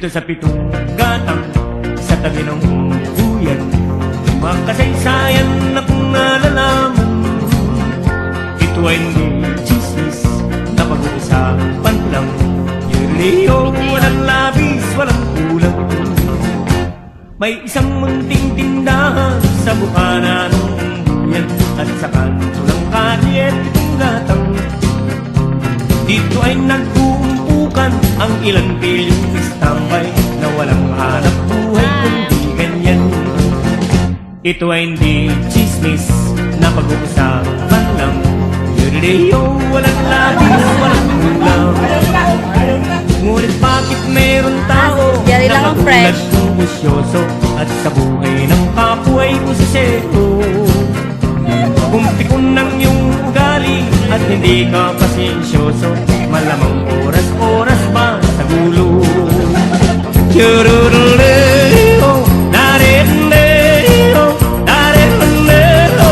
Dito sa pitong gatang, sa tabi ng buyan, mga kasaysayan na kung nalalaman. Ito ay hindi chismis na pag-uusapan lang. Yerleo, walang labis, walang kulang. May isang munting tindahan sa bukana ng buyan, at sa kanto ng kalye pitong gatang. Dito ay nag-uumpukan ang ilang pilyong istambay na walang hanap buhay kundi ganyan. Ito ay hindi chismis na pag-uusapan lang. Yerleo, walang labis, walang kulang. Ngunit bakit meron tao Yari na lang ang katulad fresh. ng busyoso at sa buhay ng kapwa ay usiseto? Kung pikon ng iyong ugali at hindi ka pasensyoso, malamang oras-oras ba sa gulo? Chururuleo, dareleo, dareleo, dareleo,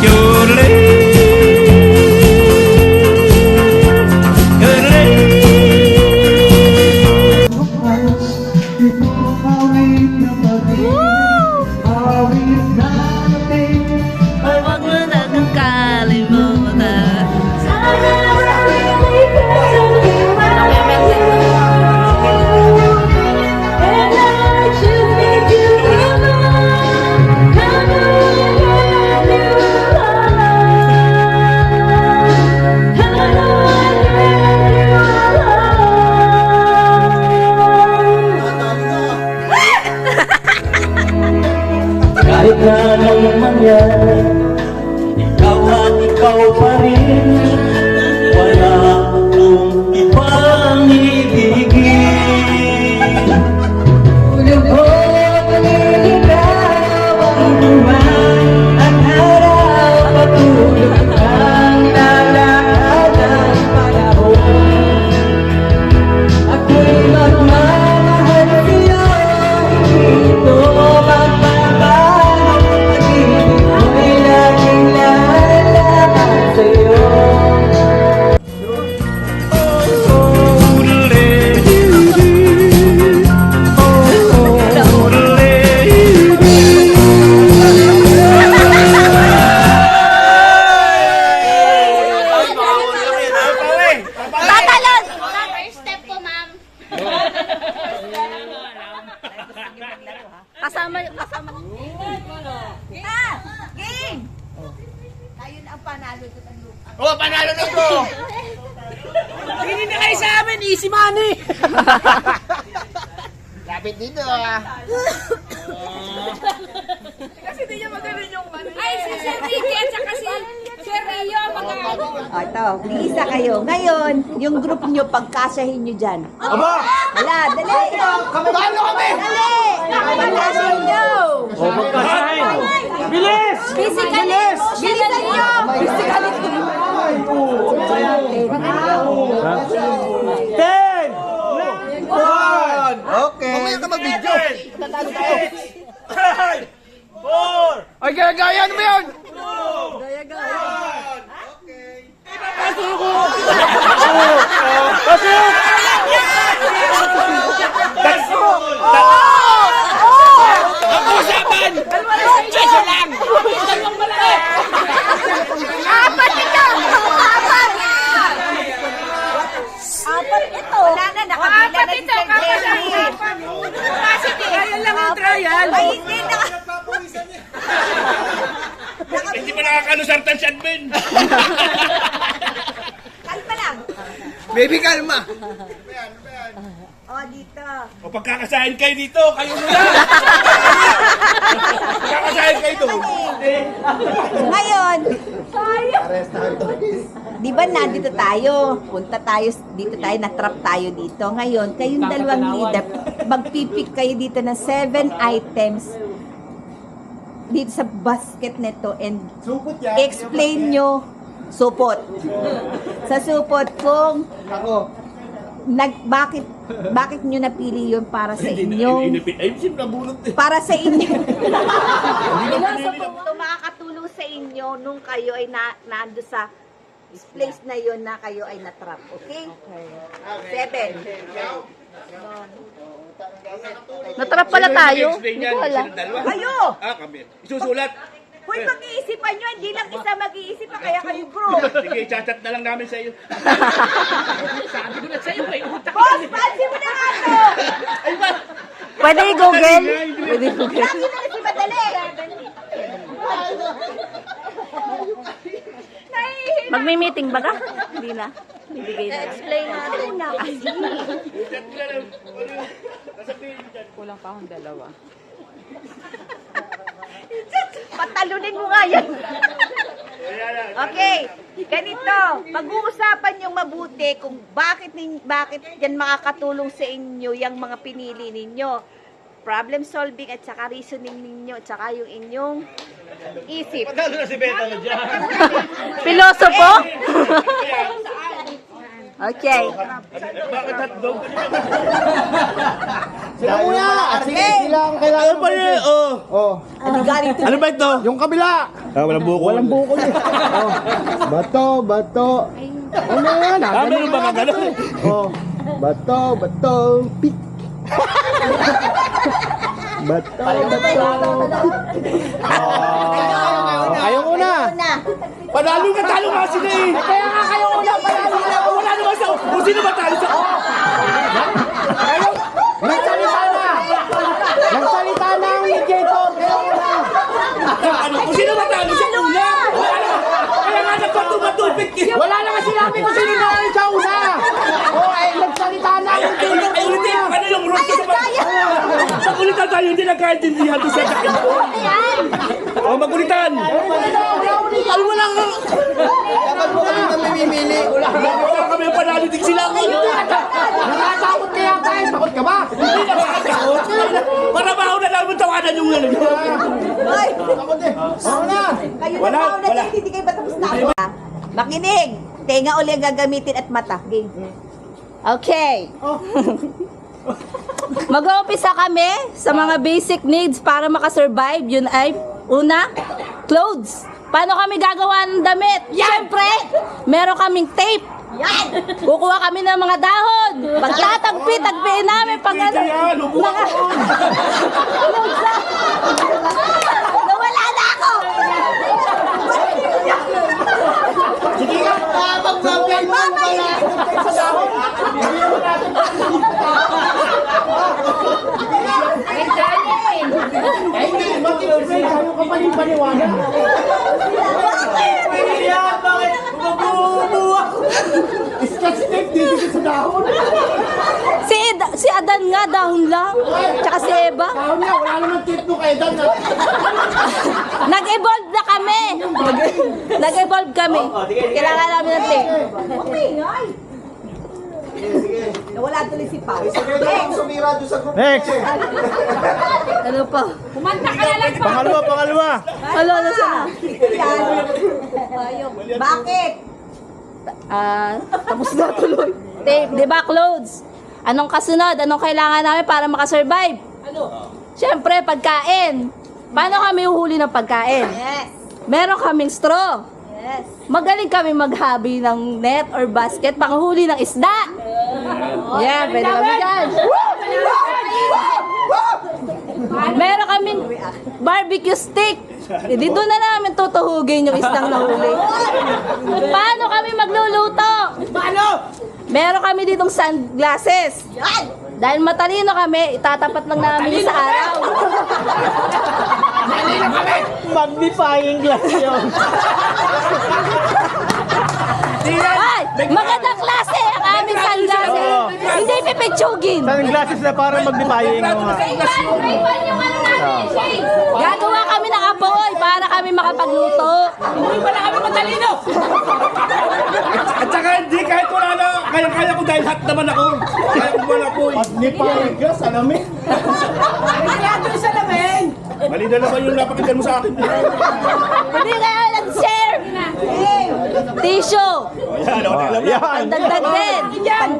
churuleo, churuleo. Huwag mo na kang kalimutan. Kahit na anong mangyari, ikaw at ikaw pa rin. Wala akong ibang ibigin. Tulog ko, paniligaw ang buwan at araw. Patulog ang lalakad ng panahon. Ako'y magmamahal sa'yo, hindi ito magbabago. Pag-ibig ko'y laging lalaban sa'yo. Tatalon! First step po, ma'am. Kasama. Game! Tayo na ang panalo doon ang lupa. Oh, panalo na ito! Hindi na kayo sa amin, easy money! Lapit dito ah. Ay, si Sir Ricky at saka si Sir Rio, mag-ano. O, ito, isa kayo. Ngayon, yung group nyo, pagkasahin nyo dyan. Aba! Wala, dali! Paano kami? Dali! Pagkasahin nyo! O magkasahin! Bilis! Physically, bilisan nyo! Physically. 10! Okay. Mamaya ka mag-video. Ay, gagayan mo yun! Ang usapan! Cheso lang! Dalawang malaki! Apat ito! Apat! Apat ito! Wala na, nakabila na si Sir Jerry. Trial lang yung trial! Ay, hindi na. Hindi pa nakakalusartan si admin. Kalma lang. Baby, kalma! O, dito. O pagkakasahin kayo dito, kayo muna. Pagkakasahin kayo doon. Ngayon, di ba nandito tayo? Punta tayo, dito tayo, natrap tayo dito. Ngayon, kayong dalawang leader, magpipik kayo dito ng 7 items dito sa basket nito and explain nyo supot. Sa supot kung bakit nyo napili yun para sa inyo? Ay, siyempre nabunot eh. Para sa inyo. Ito makakatulong sa inyo nung kayo ay nando sa place na yon na kayo ay natrap. Okay? 7. Natrap pala tayo. Explain Hindi yan. ko alam. Silang dalawa. Kayo! Kami. Isusulat. Hoy, mag-iisipan nyo. Hindi lang isa mag-iisip pa, kaya kayo group. Sige, chat na lang namin sa iyo. Sabi ko na sa'yo eh. Utak Boss, pansin mo na nga to! Ay ba? Pwede i-google. Pwede i-google. Lagi na si Madali. Magmi-meeting ba ka? Hindi na. Bibigay na lang. Explain natin na kasi. Chat na lang. Sasabihin mo dyan. Patalunin mo nga yan. Okay, ganito. Pag-uusapan yung mabuti kung bakit yan makakatulong sa inyo yung mga pinili ninyo. Problem solving at saka reasoning ninyo at saka yung inyong isip. Pagkano na si Beta na dyan? Pilosopo? Okay. Bakit hotdog? Sila muna! Sila ang kailangan. Ano ba yun? Oh. Oh. Ano ba ito? Yung kabila! Walang buko. Walang buko niya. Oh. Bato, bato. Ano yan? Meron ba ka gano'n? Oh. Bato, bato, pik. Bato, bato, pik. Kayo una. Panalo ka, talo nga sila eh. Kaya nga kayo una, panalo na. Wala naman sa... Kung sino ba tayo sa... Kayo, nagsalita na. Nagsalita na ang mediator. Kayo una. Ano? Kung sino ba tayo sa una? Wala naman. Kaya nga nagpatumatupik eh. Wala naman sinabi kung sino na yung sa una. Oh, ay, nagsalita na ang mediator. Ay, ulitin. Ano yung rules ko sa Magulitan tayo, hindi nagkaintindihan doon sa akin. O, magulitan. Ano mo lang? Dapat mo kami nang mamimili. Wala kami yung panalitig sila. Nakatakot kaya tayo. Takot ka ba? Hindi na makakakot. Para baho na lang mo tawanan yung ano. Hoy, Takot eh. Ano na? kayo Wala, na wala. na hindi kayo ba tapos na ako? Makinig. Tenga uli ang gagamitin at mata. Game. Okay. Mag-uumpisa kami sa mga basic needs para makasurvive. Yun ay, una, clothes. Paano kami gagawa ng damit? Siyempre, meron kaming tape. Kukuha kami ng mga dahon. Pagtatagpi-tagpiin namin pag ano. Nawala na ako! Sige nga. Mag-apply mo pala. Sa dahon. Ay, hindi. Mag-explain. Ano ka paniwala? Bakit? Mabubuwa. Scotch tape dito sa dahon. Si Adan nga, dahon lang. Tsaka si Eva. Dahon niya. Wala naman tape mo kay Dan. Nag-evolve na kami. Nag-evolve kami. Kailangan namin ng tape. Okay, ay. Nawala tuloy si Pao. Next. Ano pa? Kumanta ka na lang pa. Pangalawa. Ano, nasa na? Yan. Bakit? Tapos na tuloy. Tape, di ba, clothes? Anong kasunod? Anong kailangan namin para makasurvive? Ano? Siyempre, pagkain. Paano kami uhuli ng pagkain? Yes. Meron kaming straw. Yes. Magaling kami maghabi ng net or basket panghuli ng isda. Yeah, pwede kami dyan. Meron kaming barbecue stick. Eh, dito na namin tutuhugin yung isdang nahuli. Paano kami magluluto? Paano? Meron kami ditong sunglasses. Dahil matalino kami, itatapat lang namin yun sa araw. Magnifying glass yun. Ay, magandang klase ang aming sunglasses. Hindi pipitsugin. Sunglasses na parang magnifying mo nga. Ivan yung ano natin, Shay. Gagawa kami ng apoy para kami makapagluto. Hindi pala kami matalino. At saka hindi, kahit wala na, kaya ko dahil hot naman ako. Kaya ko wala po eh. Magnifying glass, alam mo? Kaya doon sa lamin. Mali na naman yung napakinggan mo sa akin. Hindi kayo nag-share. Tissue. Ayan, ako na alam yan. Pagdagdag din.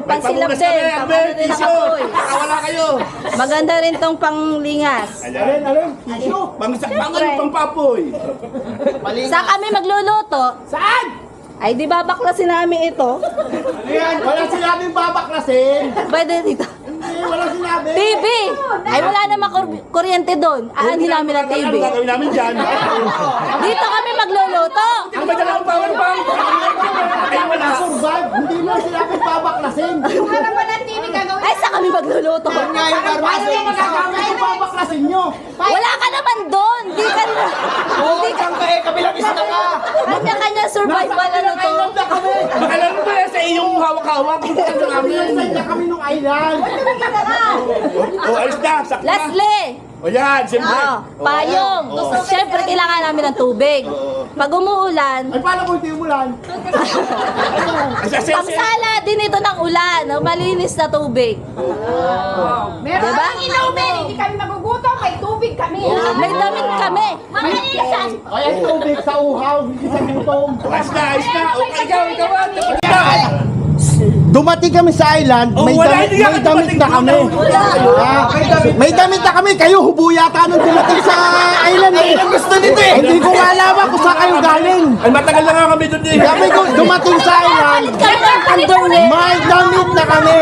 Pansilap Pangunas din. kami, Pang Albert, ano din ang tissue. apoy. Wala kayo. Maganda rin tong panglingas. Alin? Tissue. Pang papoy. Saan kami magluluto? Saan? Ay, di babaklasin namin ito. Ayan, wala sinabing babaklasin. Pwede dito. Hindi, wala sinabi. TV! Ay, wala namang kuryente doon. Aanhin namin ang TV. Ano gagawin namin dyan? Dito kami magluluto. Ang may dalawang power bank. Ay, wala. Survive, hindi mo sinabing babaklasin. Ay, saan kami magluluto? Nga yung armas, sinasabi ko babaklasin nyo. Wala ka naman doon. Di ka na. Hindi ka. Kabilang isa ka. Kanya-kanya survival ano to. Island na kami. Alam mo ba sa iyong hawak-hawak? Gusto ka namin. Island na kami nung island. O, ayos na. Sakto na. Leslie! O yan, siyempre. Payong. Siyempre, kailangan namin ng tubig. Pag umuulan, Ay, paano kung hindi umulan? pagsala din ito ng ulan. Malinis na tubig. Meron Diba? kaming inumin, hindi kami magugutom, may tubig kami. May damit kami. Mamalisan. Ay, ang tubig sa uhaw, hindi sa gutom. Ayos na, ayos na. O, ikaw. Dumating kami sa island, Oh, may wala, damit, hindi may ka damit na kami. dumating May damit na kami. Kayo, hubo yata nung dumating sa island eh. Gusto nito eh. Hindi ko malaman kung saan kayo galing. Ay, matagal na nga kami doon eh. Kami ko dumating sa island, Kami ng underwear. may damit na kami.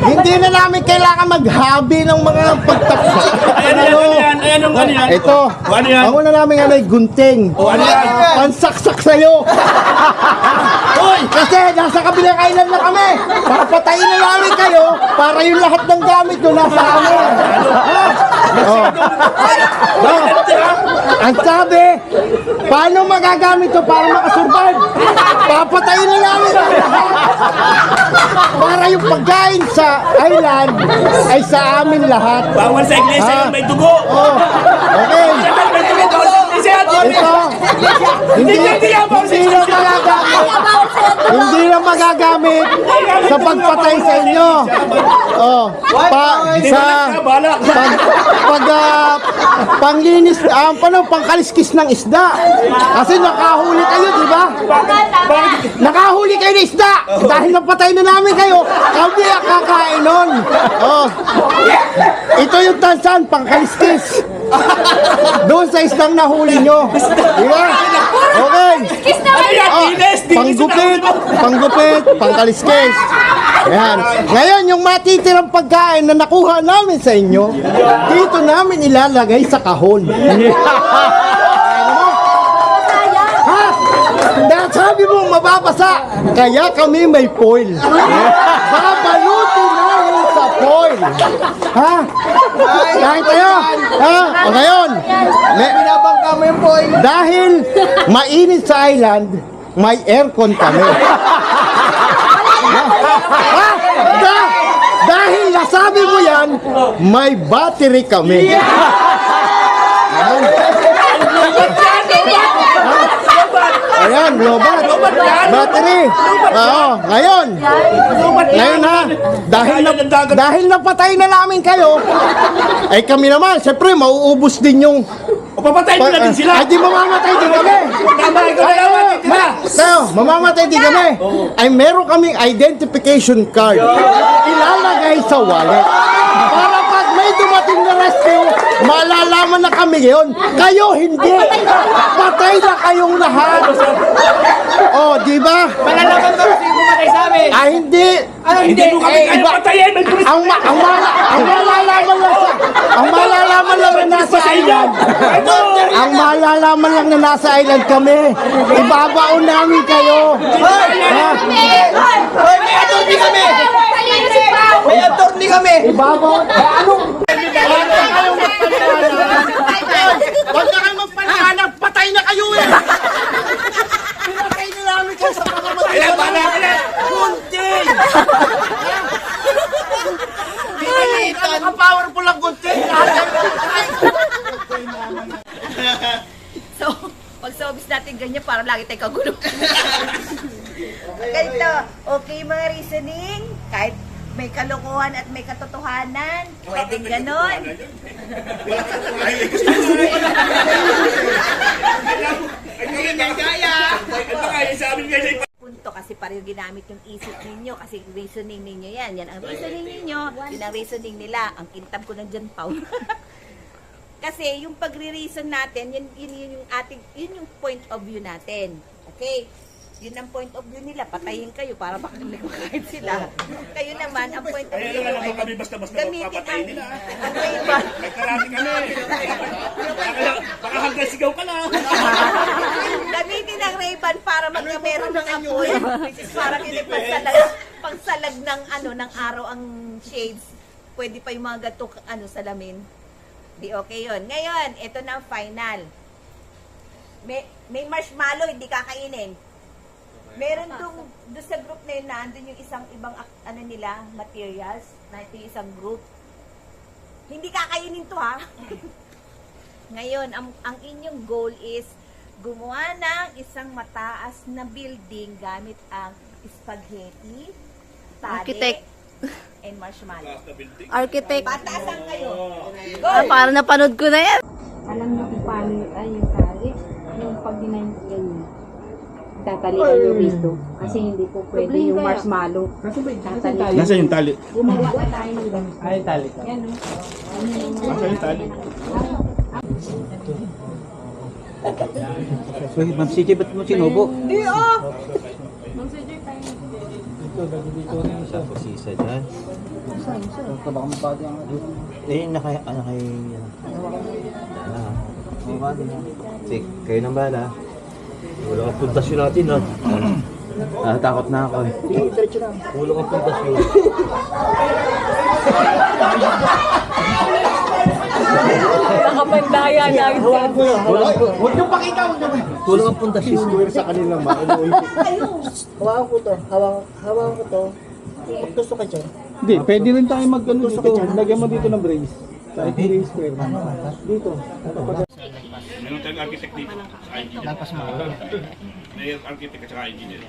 Hindi na namin kailangan maghabi ng mga pagtapos. Ayan, ayan. Ito, O, ano yan? ang una namin ano ay gunting. O, ano yan? Pansaksak sa'yo. Kasi nasa kabilang island na kami. Papatayin na namin kayo para yung lahat ng gamit nyo nasa amin. Ang sabi, paano magagamit to para makasurvive? Papatayin na namin ang lahat. Para yung pagkain sa island ay sa amin lahat. Bawal sa iglesia Ah. yun, may dugo. Oh, okay. May dugo, bawal sa iglesia yan. Ito, hindi na magagamit sa pagpatay sa inyo. Oh, Sa balak. panglinis, pangkaliskis ng isda. Kasi nakahuli kayo, di ba? Nakahuli kayo ng isda. Dahil napatay na namin kayo, kami ang kakain nun. Oh. Ito yung tansan, pangkaliskis. Doon sa isdang nahuli nyo. Di ba? Okay. Kiss naman. Ano yan? Oh, Dinis, panggupit, pangkaliskis. Yan. Ngayon, yung matitirang pagkain na nakuha namin sa inyo, dito namin ilalagay sa kahon. Ha? Sabi mo, mababasa. Kaya kami may foil. Babalutin namin sa foil. Ha? Kahit kayo. Ha? O ngayon, binabang kami yung foil. Dahil mainit sa island, may aircon kami. Ha? Dahil nasabi mo yan, may battery kami. Ayan, lobat. Battery. Oo, ngayon. Ngayon ha, dahil napatay na namin kayo, ay kami naman, siyempre, mauubos din yung... O, papatay mo na din sila. Ay, di mamamatay din kami. Tama, ikaw na naman. Titira. Tayo, mamamatay din kami. Ay, meron kaming identification card. Ilalagay sa wallet. Para pag may dumating na rescue, malalaman na kami ngayon. Kayo, hindi. Patay na kayong lahat. Oh, di ba? Malalaman ko kasi pumatay sa amin. Ah, hindi. Hindi mo kami kaya patayin. May pulis. Ang malalaman lang na nasa island. Ang malalaman lang na nasa island kami. Ibabaon namin kayo. Ha? Hoy, may attorney kami! May attorney kami! Ibabaon. Anong? Huwag na kayo magpaliwanag. Patay na kayo eh. Pinatay na namin kayo sa pamamatay. Kaya, bala ka na. Gunting! Pinalitan! Powerful ang gunting! So, pag sa office natin ganyan, para lagi tayo kagulo. Ganito, okay mga reasoning, kahit may kalokohan at may katotohanan, pwedeng ganon. Punto kasi pareho ginamit yung isip ninyo kasi reasoning ninyo yan. Yan ang reasoning ninyo, yun ang reasoning nila. Ang kintab ko nandyan, Pao. Kasi yung pagre-reason natin, yun yung point of view natin. Okay? Yun ang point of view nila, patayin kayo para makakain sila. Kayo naman, ang point of Kaya view naman ay kami basta-basta gamitin magpapatay ang, nila. ang Ray-Ban. May karami kami. Baka hanggang sigaw ka lang. Gamitin ang Ray-Ban para magkameron ng apoy. Which is parang hindi pagsalag ng, ng araw ang shades. Pwede pa yung mga gato, salamin. Di okay yun. Ngayon, ito na ang final. May marshmallow, hindi kakainin. Meron doon sa group na yun, nandun yung isang ibang materials, na ito yung isang group. Hindi kakainin to ha. Ngayon, ang inyong goal is gumawa ng isang mataas na building gamit ang spaghetti, tali, Architect. and marshmallow. Architect. Pataasan kayo. Para napanood ko na yan. Alam niyo kung paano yung tali, yung pag ganyan. Tatalian niyo rito. Kasi hindi po pwede yung marshmallow. Tatalian. Nasaan yung tali? Gumawa na tayo ng ganito. Ay, tali. Yan o. Nasaan yung tali? So, Ma'am CJ, ba't mo sinubo? Sisa dyan. Sige, kayo nang bahala. Wala kang pundasyon natin, ha? Takot na ako, eh. Wala kang pundasyon. Nakapandaya na. Huwag niyong pakita, huwag niyong Wala kang pundasyon. square sa kanila, Hawakan ko to. Hawakan ko to. Gusto ka dyan. Hindi, pwede rin tayo mag-ano dito. Lagyan mo dito ng brace. Kahit hindi square. Dito. Meron tayong architect dito. May architect at saka engineer.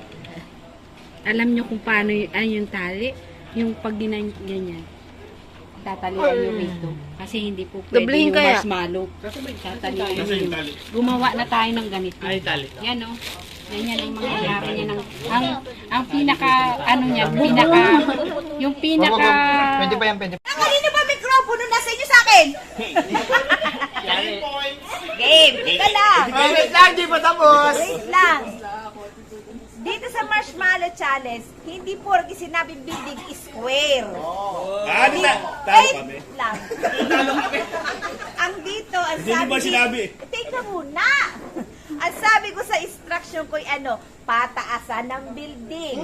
Alam niyo kung paano yung tali, yung pag ganyan. Tatalian niyo rito. Kasi hindi po pwede Doblehin yung kaya? marshmallow. Tatalian Nasaan yung niyo. tali? Gumawa na tayo ng ganito. Ay, tali. Yan o. Ganyan ang mangyayari niya ng ang pinaka yung pinaka Kanino ba mikropono nasa inyo sa akin? Game, ika lang. Wait lang, di pa tapos. Wait lang. Dito sa Marshmallow Challenge, hindi porke sinabing building is square. Ano na? Talo kami. Wait lang. Ang dito, ang Hindi sabi mo ba sinabi? Teka muna. Ang sabi ko sa instruction ko ay pataasan ng building.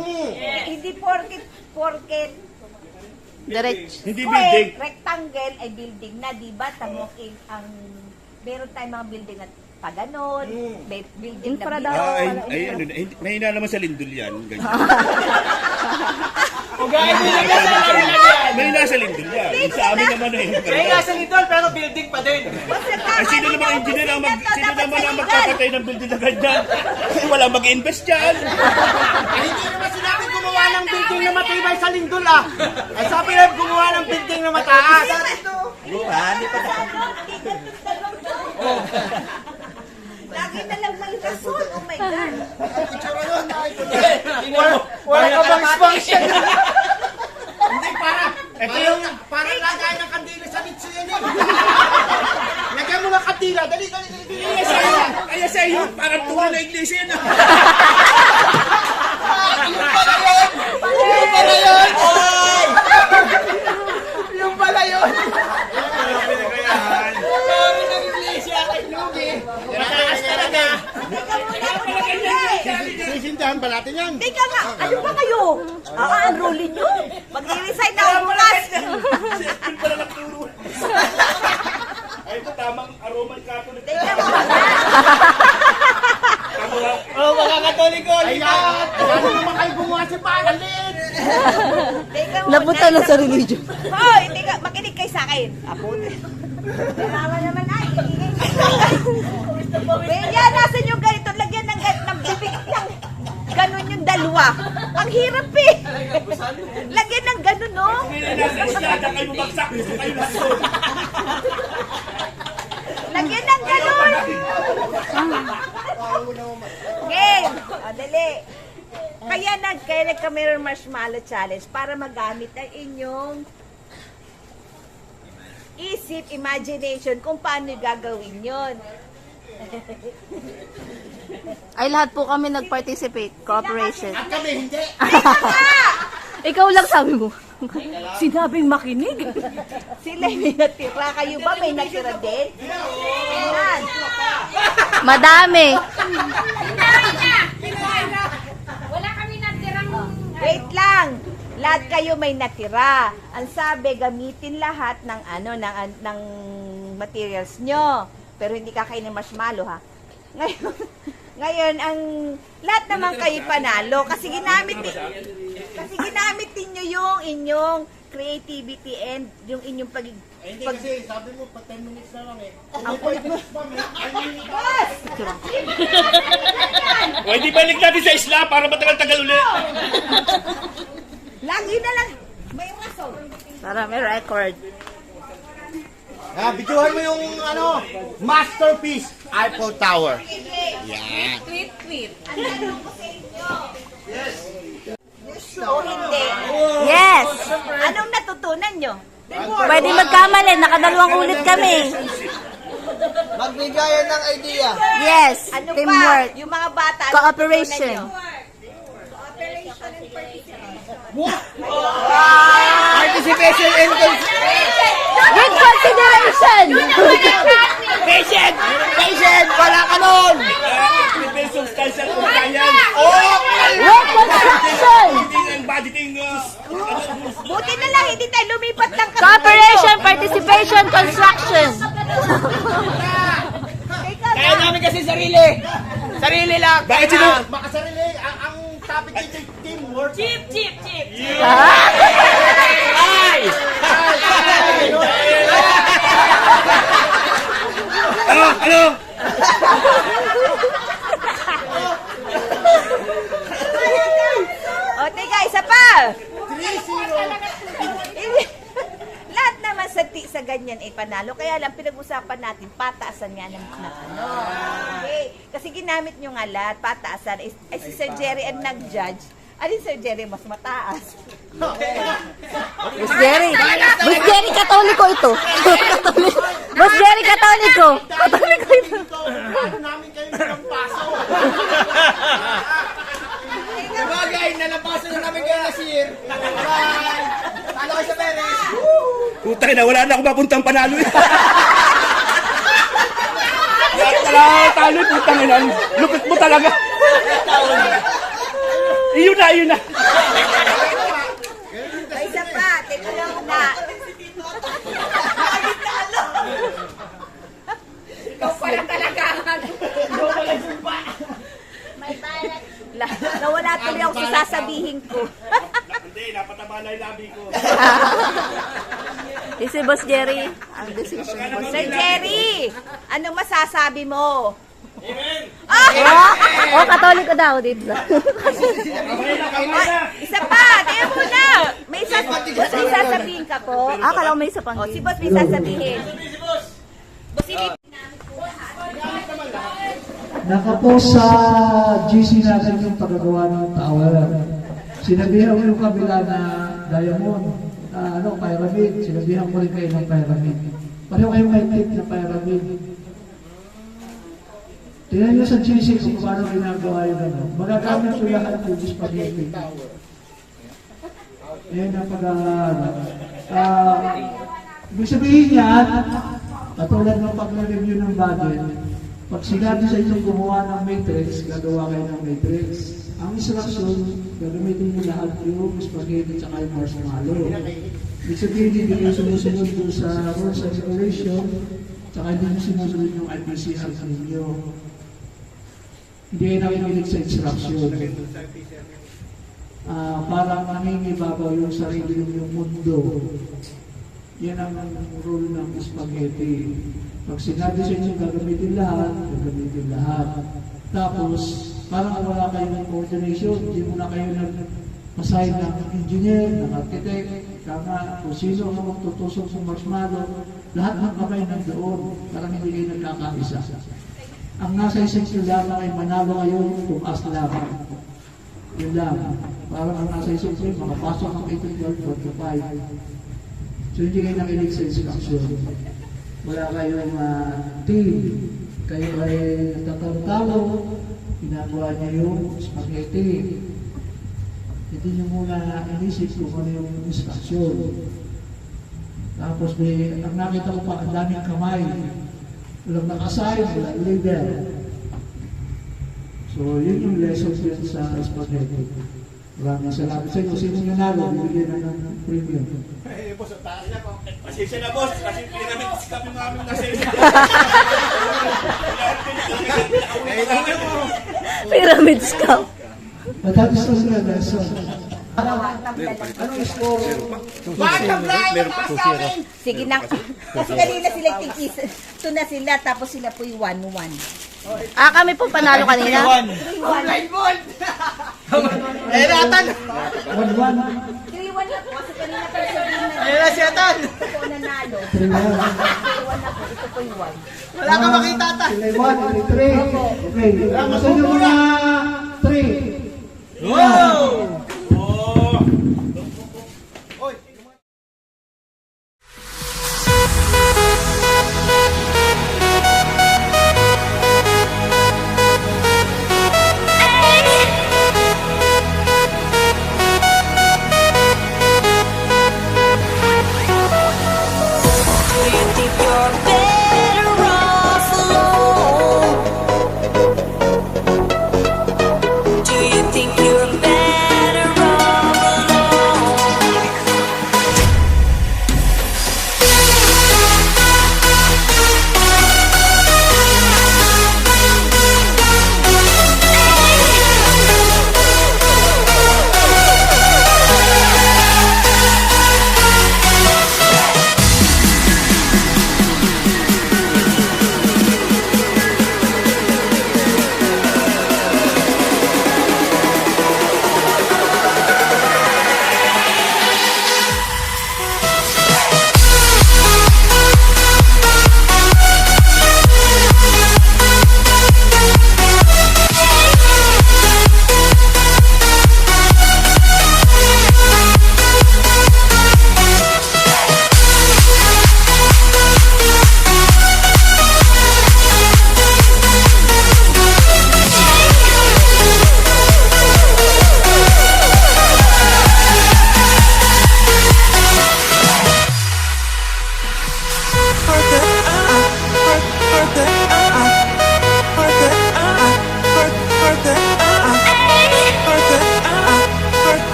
Hindi porket Direct. Hindi square, building. rectangle ay building na, di ba? Tamuking ang meron tayong mga building na paganon, may building Infra na daw. Mahina naman sa lindol yan. Ganyan. Mahina sa lindol yan. Yung sa amin naman eh. Nasa litol, pero building pa din. Ay, sino naman ang engineer sino naman ang magpapatay ng building na ganyan? Ay, wala mag-invest dyan. Hindi naman sinabi gumawa ng building na matibay sa lindol, ah. Ay, sabi na gumawa ng building na mataas. Lagi na lang may rason. Oh my God. Wala ka bang function? Hindi, ito yung parang lagay ng kandila sa litso yan, eh. Lagyan mo ng kandila. Dali. Kaya sa iyo, parang tunay na iglesia yan. Yung pala yun. Sisintahan ba natin yan? Teka nga, ano ba kayo? Unrolling nyo? Mag-resign na ako bukas. Yung pala nagturo. Ay, ito tamang Roman Catholic. Teka mo. Mga katoliko, lipat! Ano naman kayo gumawa si Paralit? Teka mo. Napunta na sa religion. Hoy, teka, makinig kayo sa akin. Apo. Kailangan naman ay. Benya, nasan yung ganito? Lagyan ng bibig lang. Ganon yung dalawa. Ang hirap eh. Lagyan ng ganon, no? Nasa islada kayo bumagsak. Gusto kayo nandun. Lagyan ng ganon. Game. O, dali. Kaya nagka-Meron Marshmallow Challenge para magamit ang inyong isip, imagination kung paano gagawin yon. Ay, lahat po kami nag-participate. Cooperation. At kami hindi. Ikaw lang sabi mo. Sinabing makinig. Sila may natira. Kayo ba may natira din? Ayan. Madami. Wala kami natirang... Wait lang. Lahat kayo may natira. Ang sabi, gamitin lahat ng ng materials nyo. Pero hindi kakainin marshmallow, ha? Ngayon, ang lahat naman kayo panalo kasi ginamit niyo yung inyong creativity and yung inyong Hindi kasi, sabi mo, pa 10 minutes na lang eh. ang kulit mo. Boss! O, hindi balik natin sa isla para matagal-tagal ulit. Lagi na lang. May rason. Para may record. Bidyohan mo yung masterpiece, Eiffel Tower. O hindi. Yes! Anong natutunan nyo? Pwede magkamali. Nakadalawang ulit kami. Magbigayan ng idea. Yes. Ano Teamwork. pa? Yung mga bata. anong Cooperation. natutunan nyo? Participation and With consideration! patient! Patient! Wala ka nun! May substantial compliance. With construction! Hindi ang budgeting. Buti na lang, hindi tayo lumipat ng Cooperation, participation, construction. Kaya namin kasi sarili. Sarili lang. Bakit sino? Makasarili, ang topic dito ay teamwork. Ano? O, teka, isa pa. 3-0. Lahat naman sa ganyan ay panalo. Kaya lang, pinag-usapan natin, pataasan nga ng ano. Okay. Kasi ginamit nyo nga lahat, pataasan. Ay, si Sir Jerry ang nag-judge. Alin Sir Jerry mas mataas? Boss Jerry. Boss Jerry, katoliko ito. Boss Jerry, katoliko. Katoliko ito. Ano namin kayo ng paso? Sabagay, nalabasan na namin kayo na sir. Bye! Talo kayo sa Perez. Putay na, wala na akong mapuntang panalo. Wala, talo, putang ina. Lupit mo talaga. Iyon na. Ay, isa pa. Teka lang na. Ikaw pala talaga. Nawala tuloy ako sa sasabihin ko. Hindi, napataba na yung labi ko. Si Boss Jerry, ang decision. Boss Sir Jerry, ano masasabi mo? Oh, katoliko daw dito. Isa pa, tayo muna. May sasabihin ka po. Kala ko may isa pang O, si Boss may sasabihin. Nakapost sa GC natin yung paggagawa ng tower. Sinabihan ko yung kabila na Diamond, pyramid. Sinabihan ko rin kayo ng pyramid. Pareho kayo may tip na pyramid. Tingnan nyo sa GC kung paano ginagawa yung gano'n. Magagamit ko lahat yung spaghetti. Yan ang pag-aaral. Ibig sabihin yan, katulad ng pag-review ng budget, pag sinabi sa inyong gumawa ng matrix, gagawa kayo ng matrix. Ang instruction, gagamitin nyo lahat yung spaghetti at yung marshmallow. Ibig sabihin, hindi kayo sumusunod doon sa rules and regulation, tsaka hindi nyo sinusunod yung IPCR ninyo. Hindi kayo nakikinig sa instruction. Parang nangingibabaw yung sarili yung mundo. Yan ang rule ng spaghetti. Pag sinabi sa inyo gagamitin lahat, gagamitin lahat. Tapos, parang wala kayong coordination, hindi mo na kayo nag-assign ng engineer, ng architect, kung sino ang magtutusok sa marshmallow, lahat ng kamay nandoon, parang hindi kayo nagkakaisa. Ang nasa isang lamang ay manalo kayo kung as lamang. Yun lang. Parang ang nasa isang kayo, makapasok ang 18-45. So hindi kayo nakinig sa instruction. Wala kayong team. Kayo ay nagtatalo, ginagawa niya yung spaghetti. Hindi niyo muna inisip kung ano yung instruction. Tapos ang nakita ko pa, ang daming kamay. Walang nakasign, walang leader. So, yun yung lesson yan sa spaghetti. Maraming salamat sa inyo. Sino nanalo, bibigyan na ng premium. Pasensya na boss, kasi pinamit si Kap yung aming nasa Pyramid Scout. But that is also a lesson. Sige na. Kasi kanina sila tigis. Ito na sila, tapos sila po yung 1-1. Kami po panalo kanina. 3-1 na po. Kasi kanina pa sabihin na. Ayun na siya tan. Ito po nanalo. 3-1 na po. Ito po yung 1. Wala ka makita ta. Sila 1, 3. Okay. Gusto nyo muna 3.